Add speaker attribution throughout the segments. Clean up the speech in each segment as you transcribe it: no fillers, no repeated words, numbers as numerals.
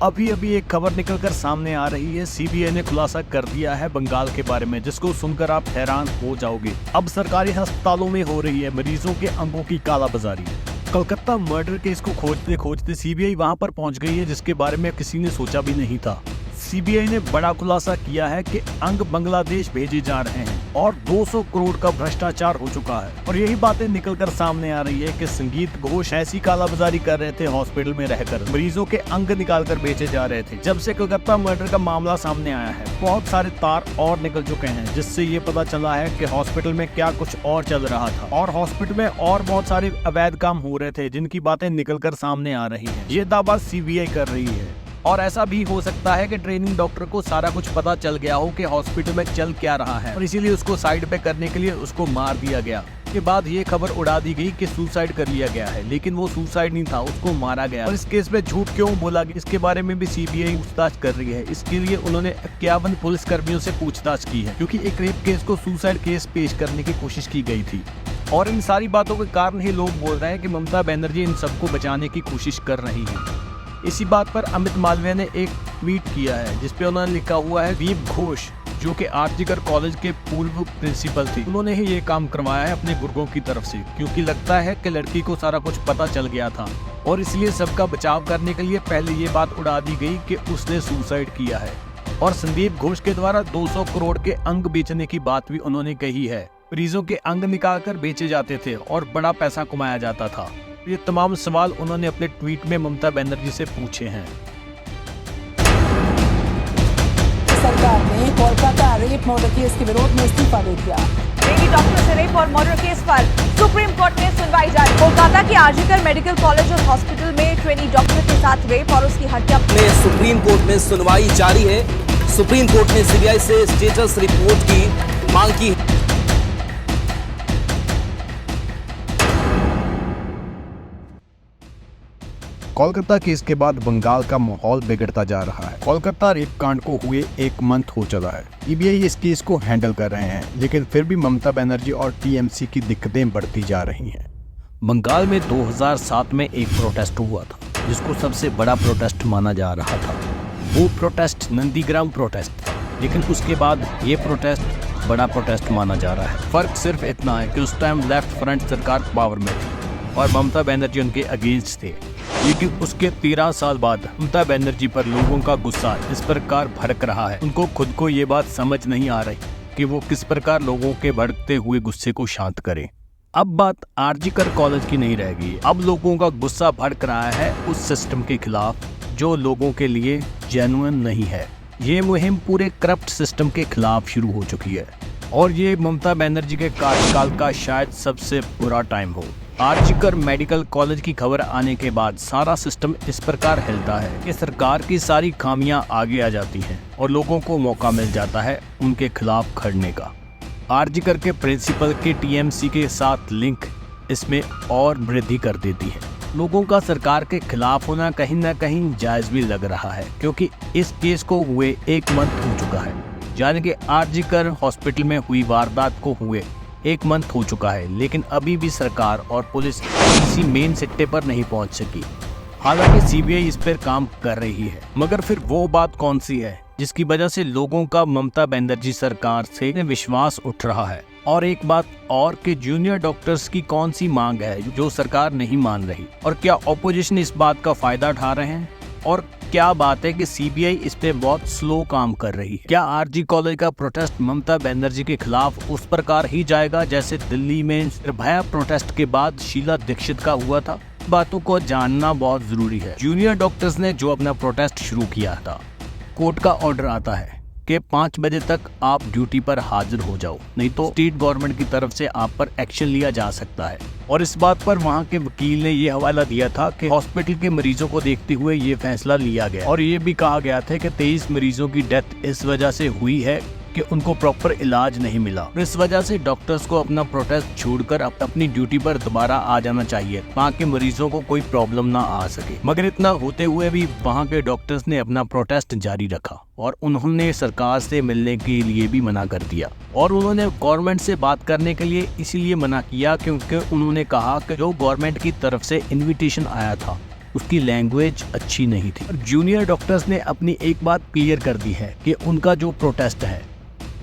Speaker 1: अभी अभी एक खबर निकलकर सामने आ रही है। सीबीआई ने खुलासा कर दिया है बंगाल के बारे में, जिसको सुनकर आप हैरान हो जाओगे। अब सरकारी अस्पतालों में हो रही है मरीजों के अंगों की कालाबाजारी। कोलकाता मर्डर केस को खोजते खोजते सीबीआई वहां पर पहुंच गई है, जिसके बारे में किसी ने सोचा भी नहीं था। सीबीआई ने बड़ा खुलासा किया है कि अंग बांग्लादेश भेजे जा रहे हैं और 200 करोड़ का भ्रष्टाचार हो चुका है। और यही बातें निकलकर सामने आ रही है कि संगीत घोष ऐसी कालाबाजारी कर रहे थे, हॉस्पिटल में रहकर मरीजों के अंग निकालकर बेचे जा रहे थे। जब से कोलकाता मर्डर का मामला सामने आया है, बहुत सारे तार और निकल चुके हैं, जिससे ये पता चला है कि हॉस्पिटल में क्या कुछ और चल रहा था और हॉस्पिटल में और बहुत सारे अवैध काम हो रहे थे, जिनकी बातें निकलकर सामने आ रही है। ये दावा सीबीआई कर रही है। और ऐसा भी हो सकता है कि ट्रेनिंग डॉक्टर को सारा कुछ पता चल गया हो कि हॉस्पिटल में चल क्या रहा है, और इसीलिए उसको साइड पे करने के लिए उसको मार दिया गया। के बाद ये खबर उड़ा दी गई कि सुसाइड कर लिया गया है, लेकिन वो सुसाइड नहीं था, उसको मारा गया। और इस केस में झूठ क्यों बोला गया, इसके बारे में भी सीबीआई पूछताछ कर रही है। इसके लिए उन्होंने 51 पुलिस कर्मियों से पूछताछ की है, क्योंकि एक रेप केस को सुसाइड केस पेश करने की कोशिश की गई थी। और इन सारी बातों के कारण ही लोग बोल रहे हैं कि ममता बनर्जी इन सबको बचाने की कोशिश कर रही है। इसी बात पर अमित मालवीय ने एक ट्वीट किया है, जिसपे उन्होंने लिखा हुआ है, दीप घोष जो कि आरजीकर कॉलेज के पूर्व प्रिंसिपल थे, उन्होंने ही ये काम करवाया है अपने गुर्गों की तरफ से, क्योंकि लगता है कि लड़की को सारा कुछ पता चल गया था और इसलिए सबका बचाव करने के लिए पहले ये बात उड़ा दी गई कि उसने सुसाइड किया है। और संदीप घोष के द्वारा 200 करोड़ के अंग बेचने की बात भी उन्होंने कही है। मरीजों के अंग निकालकर बेचे जाते थे और बड़ा पैसा कमाया जाता था। ये तमाम सवाल उन्होंने अपने ट्वीट में ममता बनर्जी से पूछे हैं।
Speaker 2: सरकार ने कोलकाता रेप मर्डर केस के विरोध में इस्तीफा दे दिया।
Speaker 3: लेडी डॉक्टर से रेप और मर्डर केस पर सुप्रीम कोर्ट में सुनवाई जारी। कोलकाता के आरजीकर मेडिकल कॉलेज और हॉस्पिटल में ट्रेनी डॉक्टर के साथ रेप और उसकी हत्या
Speaker 4: में सुप्रीम कोर्ट में सुनवाई जारी है। सुप्रीम कोर्ट ने सीबीआई से स्टेटस रिपोर्ट की मांग की।
Speaker 1: कोलकाता केस के बाद बंगाल का माहौल बिगड़ता जा रहा है। कोलकाता रेप कांड को हुए 1 मंथ हो चला है। सीबीआई इस केस को हैंडल कर रहे हैं, लेकिन फिर भी ममता बनर्जी और टीएमसी की दिक्कतें बढ़ती जा रही हैं। बंगाल में 2007 में एक प्रोटेस्ट हुआ था, जिसको सबसे बड़ा प्रोटेस्ट माना जा रहा था। वो प्रोटेस्ट नंदीग्राम प्रोटेस्ट था, लेकिन उसके बाद ये प्रोटेस्ट बड़ा प्रोटेस्ट माना जा रहा है। फर्क सिर्फ इतना है कि उस टाइम लेफ्ट फ्रंट सरकार पावर में थी और ममता बनर्जी उनके अगेंस्ट थे। लेकिन उसके 13 साल बाद ममता बनर्जी पर लोगों का गुस्सा इस प्रकार भड़क रहा है, उनको खुद को ये बात समझ नहीं आ रही कि वो किस प्रकार लोगों के भड़कते हुए गुस्से को शांत करें। अब बात आरजीकर कॉलेज की नहीं रह गई। अब लोगों का गुस्सा भड़क रहा है उस सिस्टम के खिलाफ जो लोगों के लिए जेन्युइन नहीं है। ये मुहिम पूरे करप्ट सिस्टम के खिलाफ शुरू हो चुकी है और ये ममता बनर्जी के कार्यकाल का शायद सबसे बुरा टाइम हो। आरजीकर मेडिकल कॉलेज की खबर आने के बाद सारा सिस्टम इस प्रकार हिलता है कि सरकार की सारी खामियां आगे आ जाती हैं और लोगों को मौका मिल जाता है उनके खिलाफ खड़ने का। आरजीकर के प्रिंसिपल के टीएमसी के साथ लिंक इसमें और वृद्धि कर देती है। लोगों का सरकार के खिलाफ होना कहीं न कहीं जायज भी लग रहा है, क्योंकि इस केस को हुए 1 मंथ हो चुका है। यानी कि आरजीकर हॉस्पिटल में हुई वारदात को हुए 1 मंथ हो चुका है, लेकिन अभी भी सरकार और पुलिस किसी मेन सिट्टे पर नहीं पहुंच सकी। हालांकि सीबीआई इस पर काम कर रही है, मगर फिर वो बात कौन सी है जिसकी वजह से लोगों का ममता बनर्जी सरकार से विश्वास उठ रहा है। और एक बात और कि जूनियर डॉक्टर्स की कौन सी मांग है जो सरकार नहीं मान रही, और क्या ऑपोजिशन इस बात का फायदा उठा रहे हैं, और क्या बात है कि सीबीआई इस पे बहुत स्लो काम कर रही है। क्या आरजी कॉलेज का प्रोटेस्ट ममता बनर्जी के खिलाफ उस प्रकार ही जाएगा जैसे दिल्ली में निर्भया प्रोटेस्ट के बाद शीला दीक्षित का हुआ था? बातों को जानना बहुत जरूरी है। जूनियर डॉक्टर्स ने जो अपना प्रोटेस्ट शुरू किया था, कोर्ट का ऑर्डर आता है कि 5 बजे तक आप ड्यूटी पर हाजिर हो जाओ, नहीं तो स्टेट गवर्नमेंट की तरफ से आप पर एक्शन लिया जा सकता है। और इस बात पर वहां के वकील ने ये हवाला दिया था कि हॉस्पिटल के मरीजों को देखते हुए ये फैसला लिया गया, और ये भी कहा गया था कि 23 मरीजों की डेथ इस वजह से हुई है कि उनको प्रॉपर इलाज नहीं मिला। इस वजह से डॉक्टर्स को अपना प्रोटेस्ट छोड़कर अपनी ड्यूटी पर दोबारा आ जाना चाहिए, ताकि मरीजों को कोई प्रॉब्लम ना आ सके। मगर इतना होते हुए भी वहां के डॉक्टर्स ने अपना प्रोटेस्ट जारी रखा और उन्होंने सरकार से मिलने के लिए भी मना कर दिया, और उन्होंने गवर्नमेंट से बात करने के लिए इसीलिए मना किया क्योंकि उन्होंने कहा कि जो गवर्नमेंट की तरफ से इन्विटेशन आया था उसकी लैंग्वेज अच्छी नहीं थी। जूनियर डॉक्टर्स ने अपनी एक बात क्लियर कर दी है कि उनका जो प्रोटेस्ट है,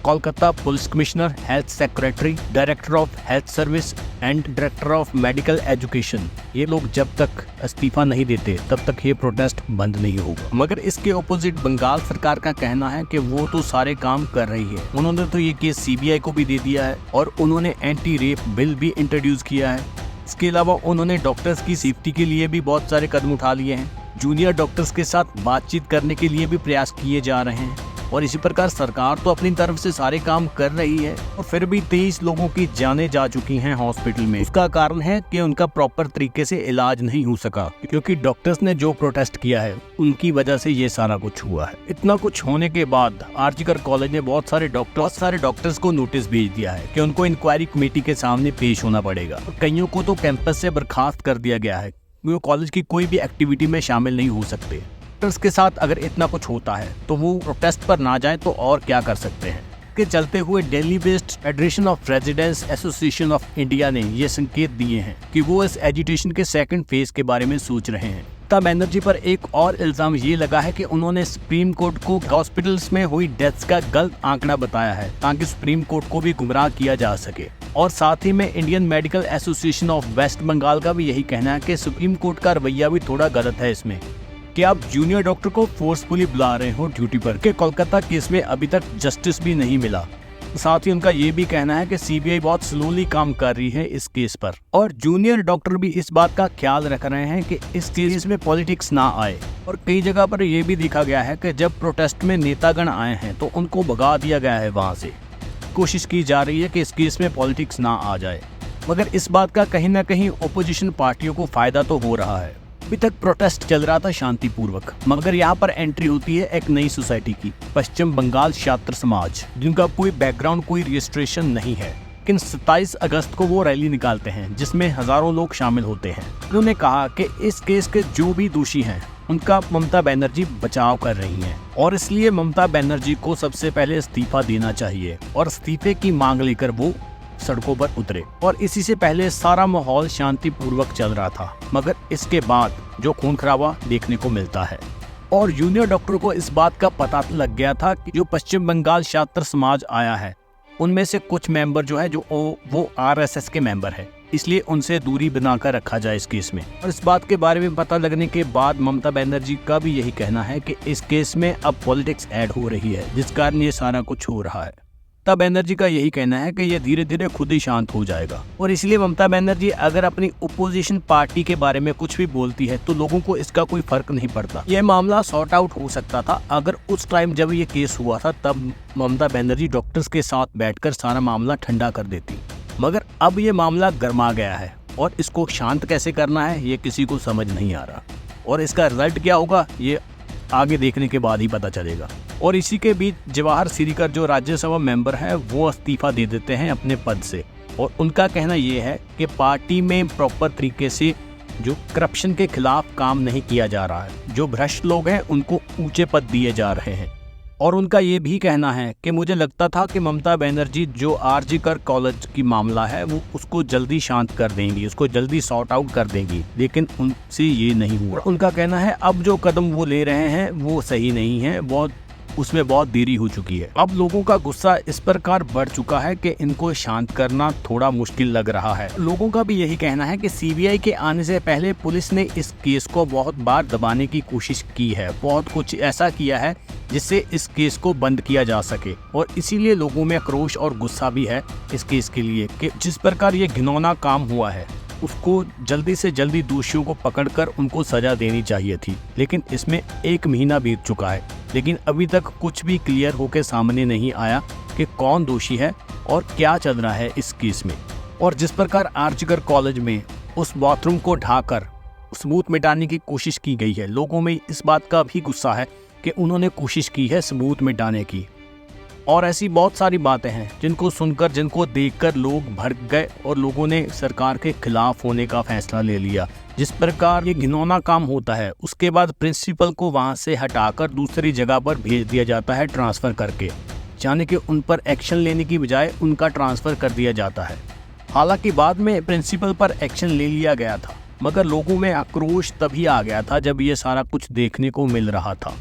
Speaker 1: Kolkata police commissioner, health secretary, director of health service and director of medical education, ये लोग जब तक इस्तीफा नहीं देते तब तक ये प्रोटेस्ट बंद नहीं होगा। मगर इसके ऑपोजिट बंगाल सरकार का कहना है कि वो तो सारे काम कर रही है। उन्होंने तो ये केस सीबीआई को भी दे दिया है और उन्होंने एंटी रेप बिल भी इंट्रोड्यूस किया है। इसके अलावा उन्होंने डॉक्टर्स की सेफ्टी के लिए भी बहुत सारे कदम उठा लिए हैं। जूनियर डॉक्टर्स के साथ बातचीत करने के लिए भी प्रयास किए जा रहे हैं और इसी प्रकार सरकार तो अपनी तरफ से सारे काम कर रही है और फिर भी 23 लोगों की जानें जा चुकी हैं हॉस्पिटल में। उसका कारण है कि उनका प्रॉपर तरीके से इलाज नहीं हो सका, क्योंकि डॉक्टर्स ने जो प्रोटेस्ट किया है उनकी वजह से ये सारा कुछ हुआ है। इतना कुछ होने के बाद आरजीकर कॉलेज ने बहुत सारे डॉक्टर्स को नोटिस भेज दिया है कि उनको इंक्वायरी कमेटी के सामने पेश होना पड़ेगा। कईयों को तो कैंपस से बर्खास्त कर दिया गया है, वो कॉलेज की कोई भी एक्टिविटी में शामिल नहीं हो सकते। डॉक्टर्स के साथ अगर इतना कुछ होता है तो वो प्रोटेस्ट पर ना जाए तो और क्या कर सकते हैं। के चलते हुए Delhi based federation of residents association of India ने ये संकेत दिए हैं कि वो इस एजिटेशन के सेकंड फेज के बारे में सोच रहे हैं। ममता बनर्जी पर एक और इल्जाम ये लगा है कि उन्होंने सुप्रीम कोर्ट को हॉस्पिटल्स में हुई डेथ्स का गलत आंकड़ा बताया है ताकि सुप्रीम कोर्ट को भी गुमराह किया जा सके। और साथ ही में Indian Medical Association of West Bengal का भी यही कहना है कि सुप्रीम कोर्ट का रवैया भी थोड़ा गलत है इसमें कि आप जूनियर डॉक्टर को फोर्सफुली बुला रहे हो ड्यूटी पर, कि कोलकाता केस में अभी तक जस्टिस भी नहीं मिला। साथ ही उनका ये भी कहना है कि सीबीआई बहुत स्लोली काम कर रही है इस केस पर और जूनियर डॉक्टर भी इस बात का ख्याल रख रहे हैं कि इस केस में पॉलिटिक्स ना आए। और कई जगह पर यह भी देखा गया है कि जब प्रोटेस्ट में नेतागण आए हैं तो उनको भगा दिया गया है वहां से। कोशिश की जा रही है कि इस केस में पॉलिटिक्स ना आ जाए, मगर इस बात का कहीं ना कहीं ओपोजिशन पार्टियों को फायदा तो हो रहा है। अभी तक प्रोटेस्ट चल रहा था शांतिपूर्वक, मगर यहाँ पर एंट्री होती है एक नई सोसाइटी की, पश्चिम बंगाल छात्र समाज, जिनका कोई बैकग्राउंड, कोई रजिस्ट्रेशन नहीं है। लेकिन 27 अगस्त को वो रैली निकालते हैं जिसमें हजारों लोग शामिल होते हैं। उन्होंने कहा कि इस केस के जो भी दोषी हैं उनका ममता बनर्जी बचाव कर रही हैं और इसलिए ममता बनर्जी को सबसे पहले इस्तीफा देना चाहिए और इस्तीफे की मांग लेकर वो सड़कों पर उतरे। और इसी से पहले सारा माहौल शांतिपूर्वक चल रहा था, मगर इसके बाद जो खून खराबा देखने को मिलता है। और जूनियर डॉक्टर को इस बात का पता लग गया था कि जो पश्चिम बंगाल छात्र समाज आया है उनमें से कुछ मेंबर जो है वो आरएसएस के मेंबर है, इसलिए उनसे दूरी बनाकर रखा जाए इस केस में। और इस बात के बारे में पता लगने के बाद ममता बनर्जी का भी यही कहना है कि इस केस में अब पॉलिटिक्स ऐड हो रही है, जिस कारण ये सारा कुछ हो रहा है। ममता बनर्जी का यही कहना है कि ये धीरे धीरे खुद ही शांत हो जाएगा और इसलिए ममता बनर्जी अगर अपनी ओपोजिशन पार्टी के बारे में कुछ भी बोलती है तो लोगों को इसका कोई फर्क नहीं पड़ता। ये मामला सॉर्ट आउट हो सकता था अगर उस टाइम जब ये केस हुआ था तब ममता बनर्जी डॉक्टर्स के साथ बैठकर सारा मामला ठंडा कर देती, मगर अब ये मामला गर्मा गया है और इसको शांत कैसे करना है ये किसी को समझ नहीं आ रहा और इसका रिजल्ट क्या होगा ये आगे देखने के बाद ही पता चलेगा। और इसी के बीच जवाहर सीरीकर जो राज्यसभा मेंबर है वो इस्तीफा दे देते हैं अपने पद से और उनका कहना ये है कि पार्टी में प्रॉपर तरीके से जो करप्शन के खिलाफ काम नहीं किया जा रहा है, जो भ्रष्ट लोग हैं उनको ऊंचे पद दिए जा रहे हैं। और उनका ये भी कहना है कि मुझे लगता था कि ममता बनर्जी जो आरजीकर कॉलेज की मामला है वो उसको जल्दी शांत कर देंगी, उसको जल्दी सॉर्ट आउट कर देंगी, लेकिन उनसे ये नहीं हुआ। उनका कहना है अब जो कदम वो ले रहे हैं वो सही नहीं है, उसमें बहुत देरी हो चुकी है। अब लोगों का गुस्सा इस प्रकार बढ़ चुका है कि इनको शांत करना थोड़ा मुश्किल लग रहा है। लोगों का भी यही कहना है कि सीबीआई के आने से पहले पुलिस ने इस केस को बहुत बार दबाने की कोशिश की है, बहुत कुछ ऐसा किया है जिससे इस केस को बंद किया जा सके और इसीलिए लोगों में आक्रोश और गुस्सा भी है इस केस के लिए कि जिस प्रकार ये घिनौना काम हुआ है उसको जल्दी से जल्दी दोषियों को पकड़कर उनको सजा देनी चाहिए थी। लेकिन इसमें 1 महीना बीत चुका है लेकिन अभी तक कुछ भी क्लियर होकर सामने नहीं आया कि कौन दोषी है और क्या चल रहा है इस केस में। और जिस प्रकार आरजीकर कॉलेज में उस बाथरूम को ढाकर सबूत मिटाने की कोशिश की गई है, लोगों में इस बात का भी गुस्सा है कि उन्होंने कोशिश की है सबूत मिटाने की। और ऐसी बहुत सारी बातें हैं जिनको सुनकर, जिनको देखकर लोग भड़क गए और लोगों ने सरकार के खिलाफ होने का फैसला ले लिया। जिस प्रकार ये घिनौना काम होता है उसके बाद प्रिंसिपल को वहां से हटाकर दूसरी जगह पर भेज दिया जाता है ट्रांसफर करके, यानी कि उन पर एक्शन लेने की बजाय उनका ट्रांसफर कर दिया जाता है। हालांकि बाद में प्रिंसिपल पर एक्शन ले लिया गया था मगर लोगों में आक्रोश तभी आ गया था जब ये सारा कुछ देखने को मिल रहा था।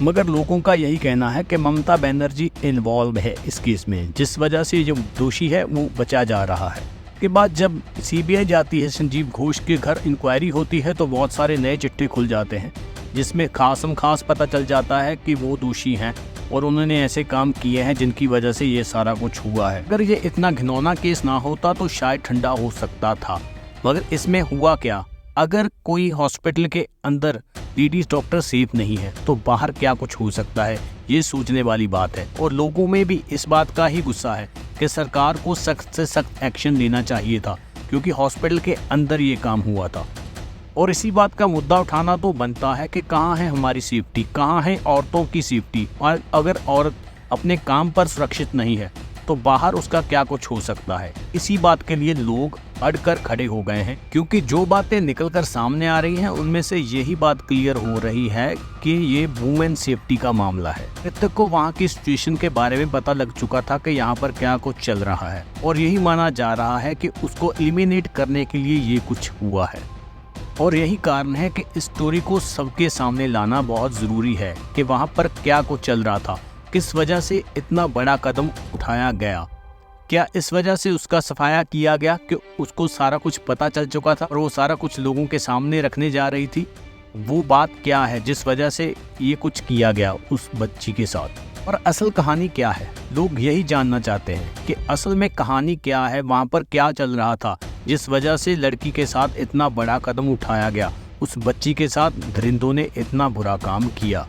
Speaker 1: मगर लोगों का यही कहना है कि ममता बनर्जी इन्वॉल्व है इस केस में, जिस वजह से जो दोषी है वो बचा जा रहा है। के बाद जब सीबीआई जाती है, संजीव घोष के घर इंक्वायरी होती है, तो बहुत सारे नए चिट्ठे खुल जाते हैं जिसमें खास पता चल जाता है कि वो दोषी हैं और उन्होंने ऐसे काम किए हैं जिनकी वजह से ये सारा कुछ हुआ है। अगर ये इतना घिनौना केस ना होता तो शायद ठंडा हो सकता था, मगर इसमें हुआ क्या? अगर कोई हॉस्पिटल के अंदर लेडीज डॉक्टर सेफ नहीं है तो बाहर क्या कुछ हो सकता है, ये सोचने वाली बात है। और लोगों में भी इस बात का ही गुस्सा है कि सरकार को सख्त से सख्त एक्शन लेना चाहिए था, क्योंकि हॉस्पिटल के अंदर ये काम हुआ था। और इसी बात का मुद्दा उठाना तो बनता है कि कहाँ है हमारी सेफ्टी, कहाँ है औरतों की सेफ्टी। और अगर औरत अपने काम पर सुरक्षित नहीं है तो बाहर उसका क्या कुछ हो सकता है। इसी बात के लिए लोग अड़कर खड़े हो गए हैं, क्योंकि जो बातें निकलकर सामने आ रही हैं उनमें से यही बात क्लियर हो रही है कि ये वुमेन सेफ्टी का मामला है। मृतक को वहाँ की सिचुएशन के बारे में पता लग चुका था कि यहाँ पर क्या कुछ चल रहा है, और यही माना जा रहा है कि उसको एलिमिनेट करने के लिए ये कुछ हुआ है। और यही कारण है कि इस स्टोरी को सबके सामने लाना बहुत ज़रूरी है कि वहाँ पर क्या कुछ चल रहा था, किस वजह से इतना बड़ा कदम उठाया गया। क्या इस वजह से उसका सफाया किया गया कि उसको सारा कुछ पता चल चुका था और वो सारा कुछ लोगों के सामने रखने जा रही थी? वो बात क्या है जिस वजह से ये कुछ किया गया उस बच्ची के साथ? और असल कहानी क्या है? लोग यही जानना चाहते हैं कि असल में कहानी क्या है, वहाँ पर क्या चल रहा था जिस वजह से लड़की के साथ इतना बड़ा कदम उठाया गया, उस बच्ची के साथ दरिंदों ने इतना बुरा काम किया।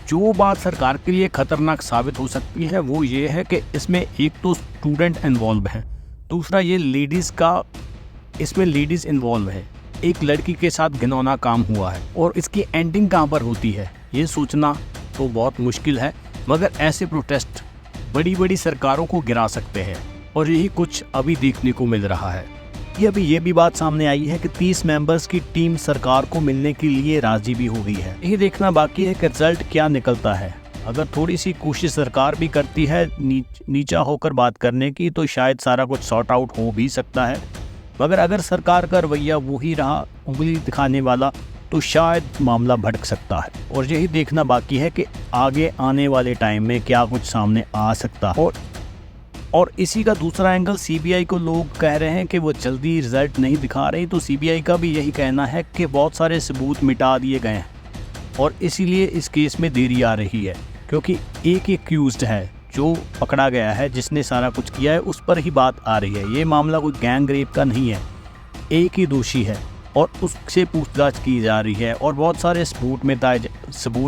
Speaker 1: जो बात सरकार के लिए खतरनाक साबित हो सकती है वो ये है कि इसमें एक तो स्टूडेंट इन्वॉल्व है, दूसरा ये इसमें लेडीज़ इन्वॉल्व है। एक लड़की के साथ घिनौना काम हुआ है और इसकी एंडिंग कहाँ पर होती है ये सोचना तो बहुत मुश्किल है। मगर ऐसे प्रोटेस्ट बड़ी बड़ी सरकारों को गिरा सकते हैं और यही कुछ अभी देखने को मिल रहा है। अभी ये भी बात सामने आई है कि 30 मेंबर्स की टीम सरकार को मिलने के लिए राजी भी हो गई है। ये देखना बाकी है कि रिजल्ट क्या निकलता है। अगर थोड़ी सी कोशिश सरकार भी करती है नीचा होकर बात करने की तो शायद सारा कुछ सॉर्ट आउट हो भी सकता है, मगर अगर सरकार का रवैया वही रहा उंगली दिखाने वाला तो शायद मामला भटक सकता है। और यही देखना बाकी है कि आगे आने वाले टाइम में क्या कुछ सामने आ सकता है। और इसी का दूसरा एंगल सीबीआई को लोग कह रहे हैं कि वो जल्दी रिजल्ट नहीं दिखा रही, तो सीबीआई का भी यही कहना है कि बहुत सारे सबूत मिटा दिए गए हैं और इसीलिए इस केस में देरी आ रही है, क्योंकि एक एक्यूज्ड है जो पकड़ा गया है जिसने सारा कुछ किया है, उस पर ही बात आ रही है। ये मामला कोई गैंग रेप का नहीं है, एक ही दोषी है और उससे पूछताछ की जा रही है और बहुत सारे सबूत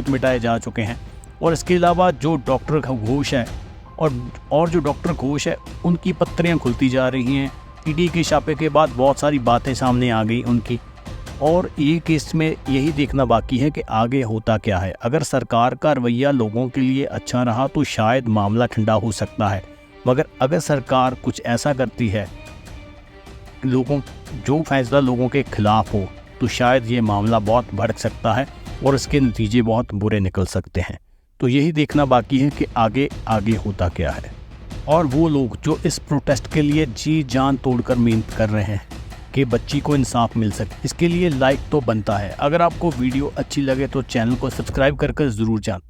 Speaker 1: मिटाए जा चुके हैं। और इसके अलावा जो डॉक्टर घोष है और जो डॉक्टर घोष है उनकी पत्रियां खुलती जा रही हैं। ईडी के छापे के बाद बहुत सारी बातें सामने आ गई उनकी, और ये केस में यही देखना बाकी है कि आगे होता क्या है। अगर सरकार का रवैया लोगों के लिए अच्छा रहा तो शायद मामला ठंडा हो सकता है, मगर अगर सरकार कुछ ऐसा करती है जो फैसला लोगों के खिलाफ हो तो शायद ये मामला बहुत भड़क सकता है और इसके नतीजे बहुत बुरे निकल सकते हैं। तो यही देखना बाकी है कि आगे होता क्या है। और वो लोग जो इस प्रोटेस्ट के लिए जी जान तोड़कर मेहनत कर रहे हैं कि बच्ची को इंसाफ मिल सके, इसके लिए लाइक तो बनता है। अगर आपको वीडियो अच्छी लगे तो चैनल को सब्सक्राइब कर ज़रूर जान।